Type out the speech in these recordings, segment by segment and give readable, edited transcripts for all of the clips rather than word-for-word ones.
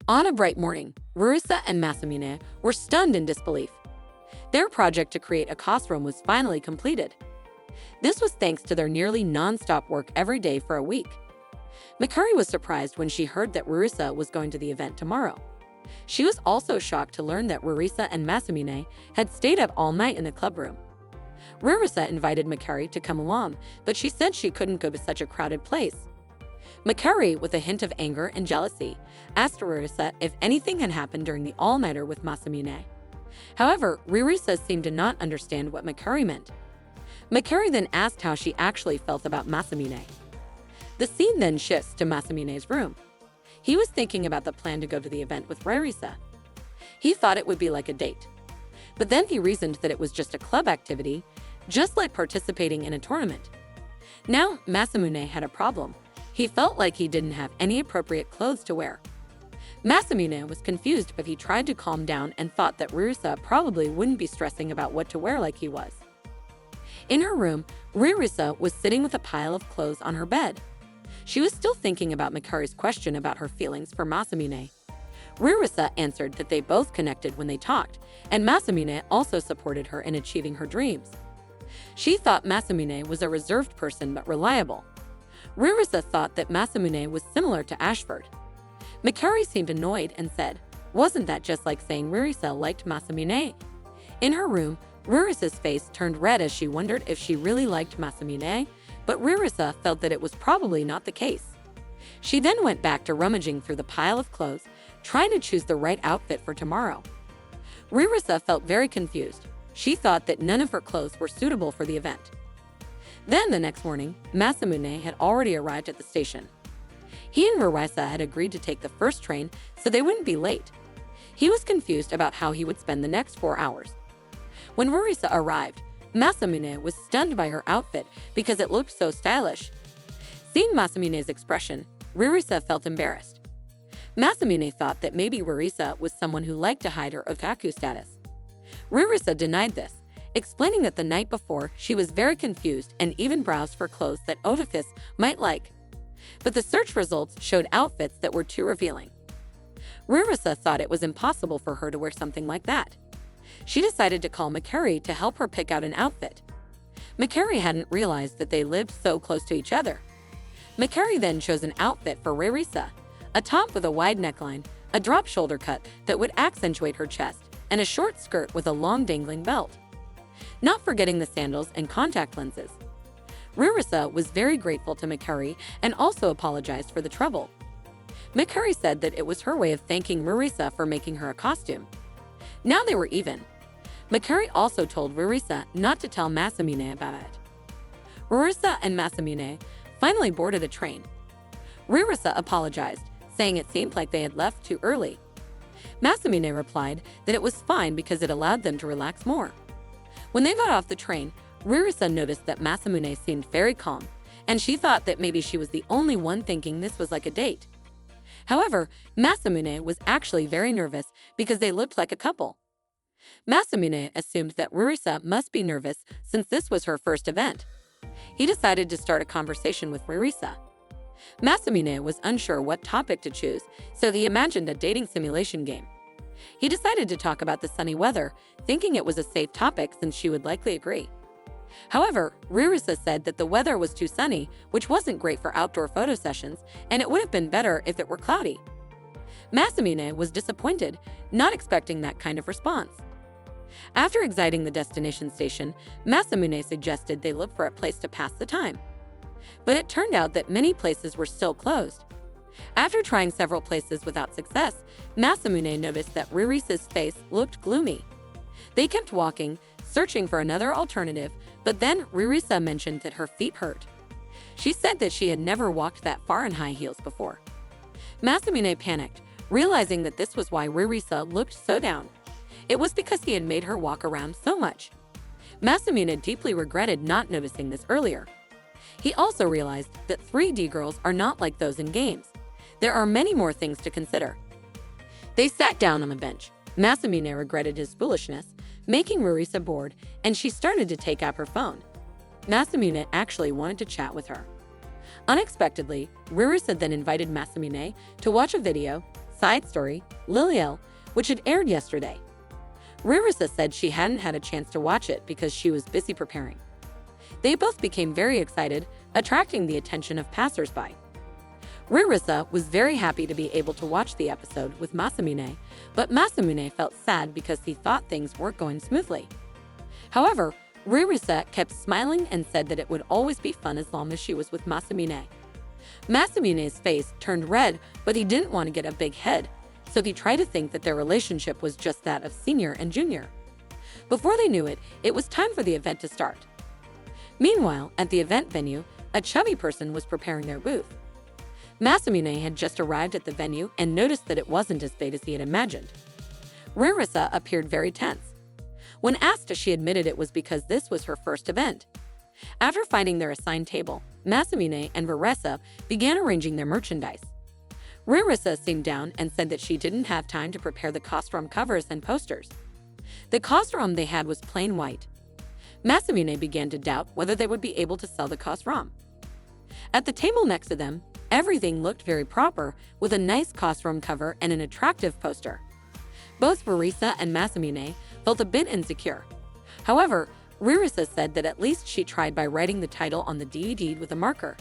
On a bright morning, Ririsa and Masamune were stunned in disbelief. Their project to create a costume was finally completed. This was thanks to their nearly non-stop work every day for a week. Mikari was surprised when she heard that Ririsa was going to the event tomorrow. She was also shocked to learn that Ririsa and Masamune had stayed up all night in the club room. Ririsa invited Mikari to come along, but she said she couldn't go to such a crowded place. Mikari, with a hint of anger and jealousy, asked Ririsa if anything had happened during the all-nighter with Masamune. However, Ririsa seemed to not understand what Mikari meant. Mikari then asked how she actually felt about Masamune. The scene then shifts to Masamune's room. He was thinking about the plan to go to the event with Ririsa. He thought it would be like a date. But then he reasoned that it was just a club activity, just like participating in a tournament. Now, Masamune had a problem. He felt like he didn't have any appropriate clothes to wear. Masamune was confused, but he tried to calm down and thought that Ririsa probably wouldn't be stressing about what to wear like he was. In her room, Ririsa was sitting with a pile of clothes on her bed. She was still thinking about Mikari's question about her feelings for Masamune. Ririsa answered that they both connected when they talked, and Masamune also supported her in achieving her dreams. She thought Masamune was a reserved person but reliable. Ririsa thought that Masamune was similar to Ashford. Mikari seemed annoyed and said, "Wasn't that just like saying Ririsa liked Masamune?" In her room, Ririsa's face turned red as she wondered if she really liked Masamune, but Ririsa felt that it was probably not the case. She then went back to rummaging through the pile of clothes, trying to choose the right outfit for tomorrow. Ririsa felt very confused. She thought that none of her clothes were suitable for the event. Then the next morning, Masamune had already arrived at the station. He and Ririsa had agreed to take the first train so they wouldn't be late. He was confused about how he would spend the next 4 hours. When Ririsa arrived, Masamune was stunned by her outfit because it looked so stylish. Seeing Masamune's expression, Ririsa felt embarrassed. Masamune thought that maybe Ririsa was someone who liked to hide her otaku status. Ririsa denied this, explaining that the night before she was very confused and even browsed for clothes that otakus might like. But the search results showed outfits that were too revealing. Ririsa thought it was impossible for her to wear something like that. She decided to call Mikari to help her pick out an outfit. Mikari hadn't realized that they lived so close to each other. Mikari then chose an outfit for Ririsa, a top with a wide neckline, a drop shoulder cut that would accentuate her chest, and a short skirt with a long dangling belt. Not forgetting the sandals and contact lenses. Ririsa was very grateful to Mikari and also apologized for the trouble. Mikari said that it was her way of thanking Ririsa for making her a costume. Now they were even. Mikari also told Ririsa not to tell Masamune about it. Ririsa and Masamune finally boarded a train. Ririsa apologized, saying it seemed like they had left too early. Masamune replied that it was fine because it allowed them to relax more. When they got off the train, Ririsa noticed that Masamune seemed very calm, and she thought that maybe she was the only one thinking this was like a date. However, Masamune was actually very nervous because they looked like a couple. Masamune assumed that Ririsa must be nervous since this was her first event. He decided to start a conversation with Ririsa. Masamune was unsure what topic to choose, so he imagined a dating simulation game. He decided to talk about the sunny weather, thinking it was a safe topic since she would likely agree. However, Ririsa said that the weather was too sunny, which wasn't great for outdoor photo sessions, and it would have been better if it were cloudy. Masamune was disappointed, not expecting that kind of response. After exiting the destination station, Masamune suggested they look for a place to pass the time. But it turned out that many places were still closed. After trying several places without success, Masamune noticed that Ririsa's face looked gloomy. They kept walking, searching for another alternative, but then Ririsa mentioned that her feet hurt. She said that she had never walked that far in high heels before. Masamune panicked, realizing that this was why Ririsa looked so down. It was because he had made her walk around so much. Masamune deeply regretted not noticing this earlier. He also realized that 3D girls are not like those in games. There are many more things to consider. They sat down on the bench. Masamune regretted his foolishness, making Ririsa bored, and she started to take out her phone. Masamune actually wanted to chat with her. Unexpectedly, Ririsa then invited Masamune to watch a video, Side story, Liliel, which had aired yesterday. Ririsa said she hadn't had a chance to watch it because she was busy preparing. They both became very excited, attracting the attention of passersby. Ririsa was very happy to be able to watch the episode with Masamune, but Masamune felt sad because he thought things weren't going smoothly. However, Ririsa kept smiling and said that it would always be fun as long as she was with Masamune. Masamune's face turned red, but he didn't want to get a big head, so he tried to think that their relationship was just that of senior and junior. Before they knew it, it was time for the event to start. Meanwhile, at the event venue, a chubby person was preparing their booth. Masamune had just arrived at the venue and noticed that it wasn't as big as he had imagined. Ririsa appeared very tense. When asked, she admitted it was because this was her first event. After finding their assigned table, Masamune and Ririsa began arranging their merchandise. Ririsa seemed down and said that she didn't have time to prepare the costume covers and posters. The costume they had was plain white. Masamune began to doubt whether they would be able to sell the costume. At the table next to them, everything looked very proper, with a nice costume cover and an attractive poster. Both Ririsa and Masamune felt a bit insecure. However, Ririsa said that at least she tried by writing the title on the DVD with a marker.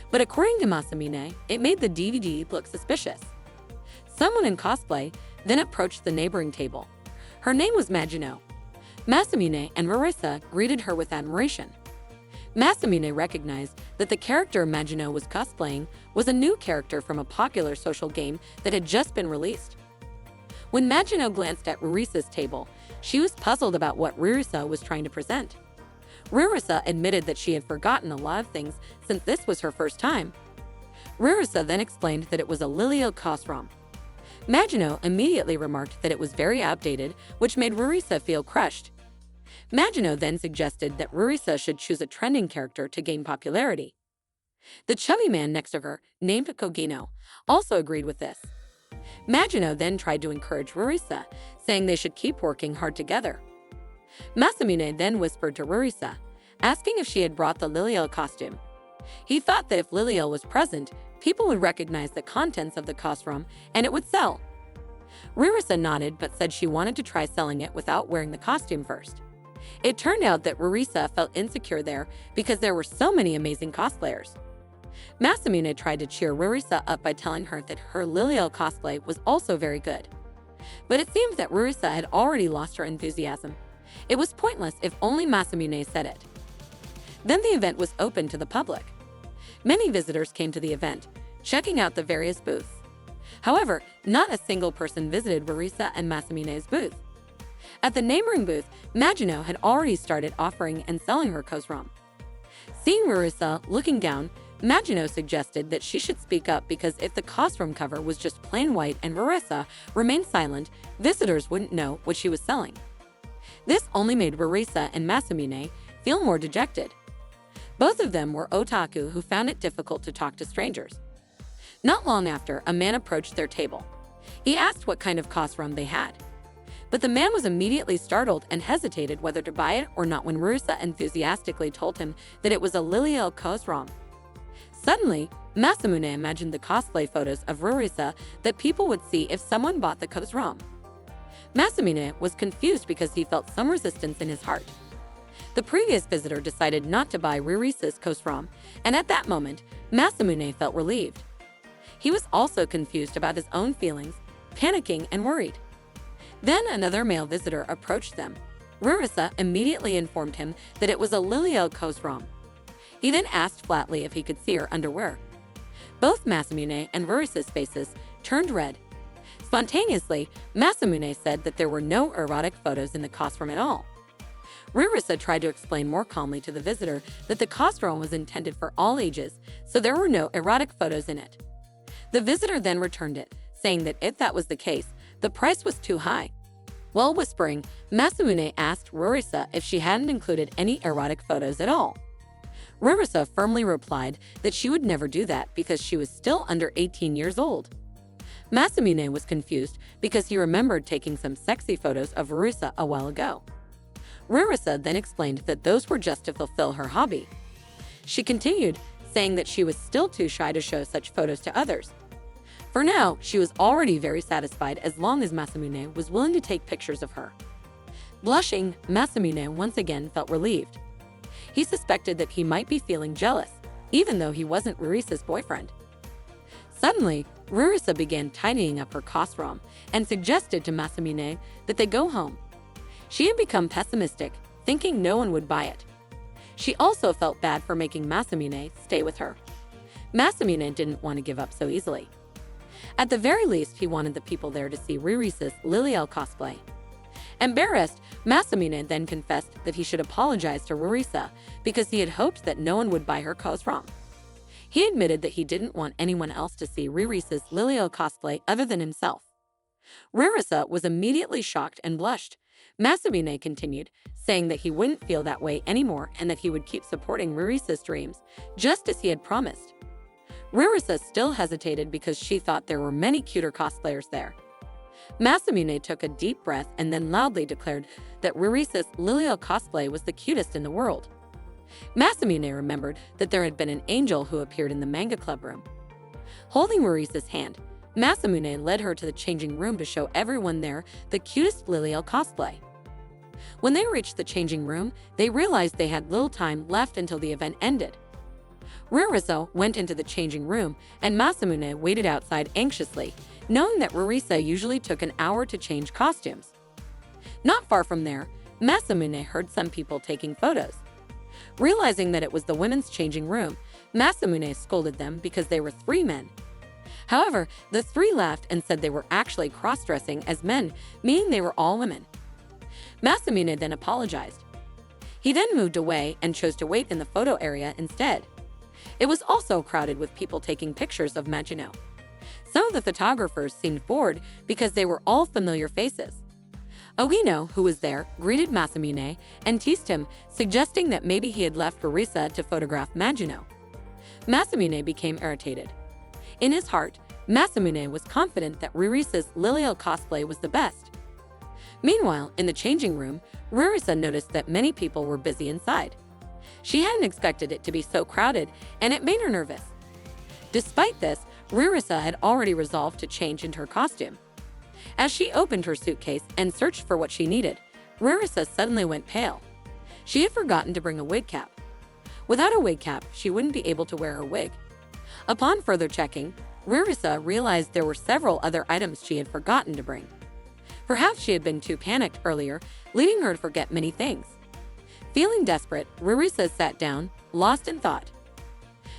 But according to Masamune, it made the DVD look suspicious. Someone in cosplay then approached the neighboring table. Her name was Magino. Masamune and Ririsa greeted her with admiration. Masamune recognized that the character Magino was cosplaying was a new character from a popular social game that had just been released. When Magino glanced at Ririsa's table, she was puzzled about what Ririsa was trying to present. Ririsa admitted that she had forgotten a lot of things since this was her first time. Ririsa then explained that it was a Liliel costume. Magino immediately remarked that it was very outdated, which made Ririsa feel crushed. Magino then suggested that Ririsa should choose a trending character to gain popularity. The chubby man next to her, named Kogino, also agreed with this. Magino then tried to encourage Ririsa, saying they should keep working hard together. Masamune then whispered to Ririsa, asking if she had brought the Liliel costume. He thought that if Liliel was present, people would recognize the contents of the costume and it would sell. Ririsa nodded but said she wanted to try selling it without wearing the costume first. It turned out that Ririsa felt insecure there because there were so many amazing cosplayers. Masamune tried to cheer Ririsa up by telling her that her Liliel cosplay was also very good. But it seemed that Ririsa had already lost her enthusiasm. It was pointless if only Masamune said it. Then the event was open to the public. Many visitors came to the event, checking out the various booths. However, not a single person visited Ririsa and Masamune's booth. At the neighboring booth, Magino had already started offering and selling her costume. Seeing Ririsa looking down, Magino suggested that she should speak up because if the costume cover was just plain white and Ririsa remained silent, visitors wouldn't know what she was selling. This only made Ririsa and Masamune feel more dejected. Both of them were otaku who found it difficult to talk to strangers. Not long after, a man approached their table. He asked what kind of costume they had. But the man was immediately startled and hesitated whether to buy it or not when Ririsa enthusiastically told him that it was a Liliel costume. Suddenly, Masamune imagined the cosplay photos of Ririsa that people would see if someone bought the costume. Masamune was confused because he felt some resistance in his heart. The previous visitor decided not to buy Ririsa's costume, and at that moment, Masamune felt relieved. He was also confused about his own feelings, panicking and worried. Then another male visitor approached them. Ririsa immediately informed him that it was a Liliel costume. He then asked flatly if he could see her underwear. Both Masamune and Ririsa's faces turned red. Spontaneously, Masamune said that there were no erotic photos in the costume at all. Ririsa tried to explain more calmly to the visitor that the costume was intended for all ages, so there were no erotic photos in it. The visitor then returned it, saying that if that was the case, the price was too high. While whispering, Masamune asked Ririsa if she hadn't included any erotic photos at all. Ririsa firmly replied that she would never do that because she was still under 18 years old. Masamune was confused because he remembered taking some sexy photos of Ririsa a while ago. Ririsa then explained that those were just to fulfill her hobby. She continued, saying that she was still too shy to show such photos to others. For now, she was already very satisfied as long as Masamune was willing to take pictures of her. Blushing, Masamune once again felt relieved. He suspected that he might be feeling jealous, even though he wasn't Ririsa's boyfriend. Suddenly, Ririsa began tidying up her costume and suggested to Masamune that they go home. She had become pessimistic, thinking no one would buy it. She also felt bad for making Masamune stay with her. Masamune didn't want to give up so easily. At the very least, he wanted the people there to see Ririsa's Liliel cosplay. Embarrassed, Masamune then confessed that he should apologize to Ririsa because he had hoped that no one would buy her costume. He admitted that he didn't want anyone else to see Ririsa's Liliel cosplay other than himself. Ririsa was immediately shocked and blushed. Masamune continued, saying that he wouldn't feel that way anymore and that he would keep supporting Ririsa's dreams, just as he had promised. Ririsa still hesitated because she thought there were many cuter cosplayers there. Masamune took a deep breath and then loudly declared that Ririsa's Liliel cosplay was the cutest in the world. Masamune remembered that there had been an angel who appeared in the manga club room. Holding Ririsa's hand, Masamune led her to the changing room to show everyone there the cutest Liliel cosplay. When they reached the changing room, they realized they had little time left until the event ended. Ririsa went into the changing room, and Masamune waited outside anxiously, knowing that Ririsa usually took an hour to change costumes. Not far from there, Masamune heard some people taking photos. Realizing that it was the women's changing room, Masamune scolded them because they were 3 men. However, the 3 laughed and said they were actually cross-dressing as men, meaning they were all women. Masamune then apologized. He then moved away and chose to wait in the photo area instead. It was also crowded with people taking pictures of Maginot. Some of the photographers seemed bored because they were all familiar faces. Ogino, who was there, greeted Masamune and teased him, suggesting that maybe he had left Ririsa to photograph Maginot. Masamune became irritated. In his heart, Masamune was confident that Ririsa's Liliel cosplay was the best. Meanwhile, in the changing room, Ririsa noticed that many people were busy inside. She hadn't expected it to be so crowded, and it made her nervous. Despite this, Ririsa had already resolved to change into her costume. As she opened her suitcase and searched for what she needed, Ririsa suddenly went pale. She had forgotten to bring a wig cap. Without a wig cap, she wouldn't be able to wear her wig. Upon further checking, Ririsa realized there were several other items she had forgotten to bring. Perhaps she had been too panicked earlier, leading her to forget many things. Feeling desperate, Ririsa sat down, lost in thought.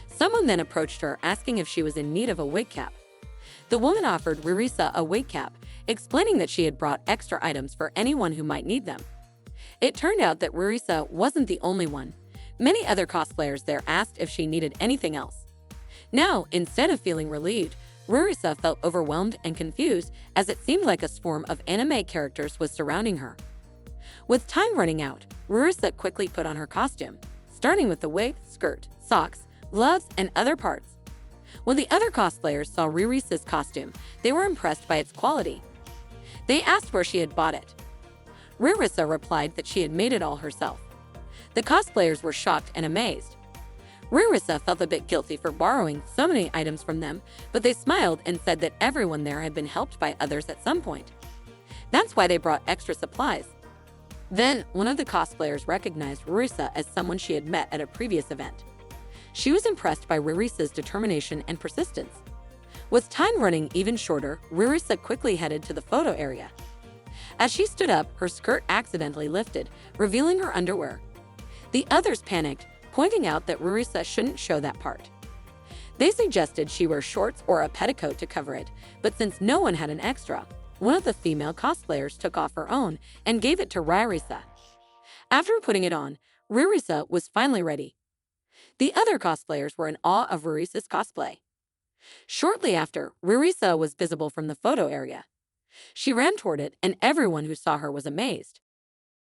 Someone then approached her, asking if she was in need of a wig cap. The woman offered Ririsa a wig cap, explaining that she had brought extra items for anyone who might need them. It turned out that Ririsa wasn't the only one. Many other cosplayers there asked if she needed anything else. Now, instead of feeling relieved, Ririsa felt overwhelmed and confused as it seemed like a swarm of anime characters was surrounding her. With time running out, Ririsa quickly put on her costume, starting with the wig, skirt, socks, gloves, and other parts. When the other cosplayers saw Ririsa's costume, they were impressed by its quality. They asked where she had bought it. Ririsa replied that she had made it all herself. The cosplayers were shocked and amazed. Ririsa felt a bit guilty for borrowing so many items from them, but they smiled and said that everyone there had been helped by others at some point. That's why they brought extra supplies. Then, one of the cosplayers recognized Ririsa as someone she had met at a previous event. She was impressed by Ririsa's determination and persistence. With time running even shorter, Ririsa quickly headed to the photo area. As she stood up, her skirt accidentally lifted, revealing her underwear. The others panicked, pointing out that Ririsa shouldn't show that part. They suggested she wear shorts or a petticoat to cover it, but since no one had an extra, one of the female cosplayers took off her own and gave it to Ririsa. After putting it on, Ririsa was finally ready. The other cosplayers were in awe of Ririsa's cosplay. Shortly after, Ririsa was visible from the photo area. She ran toward it, and everyone who saw her was amazed.